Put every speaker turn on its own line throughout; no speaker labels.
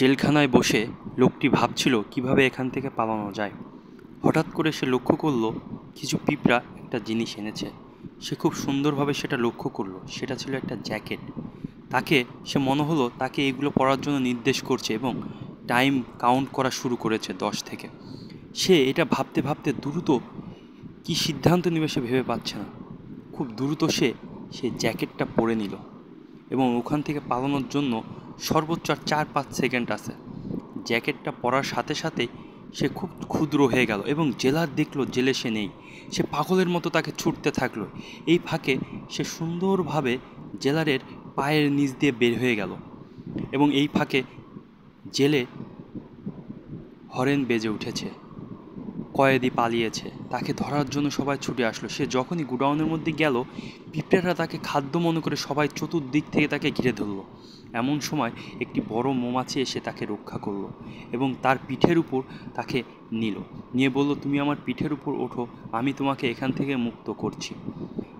জেলখানায় বসে লোকটি ভাবছিল কিভাবে এখান থেকে পালানো যায়। হঠাৎ করে সে লক্ষ্য করলো কিছু পিঁপড়া একটা জিনিস এনেছে। সে খুব সুন্দরভাবে সেটা লক্ষ্য করলো, সেটা ছিল একটা জ্যাকেট। সে মনে হলো তাকে এগুলো পরার জন্য নির্দেশ করছে এবং টাইম কাউন্ট করা শুরু করেছে 10 থেকে। সে এটা ভাবতে ভাবতে দ্রুত কি সিদ্ধান্ত নেবে সে ভেবে পাচ্ছে না। খুব দ্রুত সে জ্যাকেটটা পরে নিল এবং ওখান থেকে পালানোর জন্য সর্বোচ্চ আর 4-5 সেকেন্ড আছে। জ্যাকেটটা পরার সাথে সাথে সে খুব ক্ষুদ্র হয়ে গেল এবং জেলার দেখলো জেলে সে নেই। সে পাগলের মতো তাকে ছুটতে থাকলো। এই ফাঁকে সে সুন্দরভাবে জেলারের পায়ের নিচ দিয়ে বের হয়ে গেল এবং এই ফাঁকে জেলে হরেন বেজে উঠেছে। কয়েদি পালিয়েছে, তাকে ধরার জন্য সবাই ছুটে আসলো। সে যখনই গোডাউনের মধ্যে গেল, পিঁপড়েরা তাকে খাদ্য মনে করে সবাই চতুর্দিক থেকে তাকে ঘিরে ধরলো। এমন সময় একটি বড় মৌমাছি এসে তাকে রক্ষা করলো এবং তার পিঠের উপর তাকে নিয়ে বলল, তুমি আমার পিঠের উপর ওঠো, আমি তোমাকে এখান থেকে মুক্ত করছি।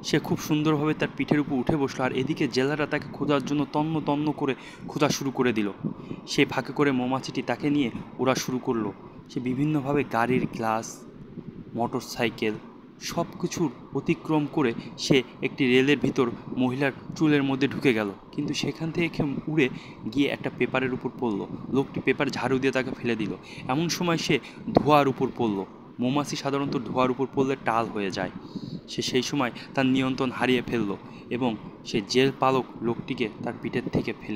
সে খুব সুন্দরভাবে তার পিঠের উপর উঠে বসলো, আর এদিকে জেলারা তাকে খোঁজার জন্য তন্ন তন্ন করে খোঁজা শুরু করে দিল। সে ফাঁকে করে মৌমাছিটি তাকে নিয়ে ওড়া শুরু করলো। সে বিভিন্নভাবে গাড়ির গ্লাস, মোটর সাইকেল সব কিছুর অতিক্রম করে সে একটি রেলের ভিতর মহিলার চুলের মধ্যে ঢুকে গেল, কিন্তু সেখান থেকে উড়ে গিয়ে একটা পেপারের উপর পড়লো। লোকটি পেপার ঝাড়ু দিয়ে তাকে ফেলে দিল। এমন সময় সে ধোঁয়ার উপর পড়লো। মৌমাছি সাধারণত ধোঁয়ার উপর পড়লে টাল হয়ে যায়। সে সেই সময় তার নিয়ন্ত্রণ হারিয়ে ফেললো এবং সে জেল পালক লোকটিকে তার পিঠের থেকে ফেলে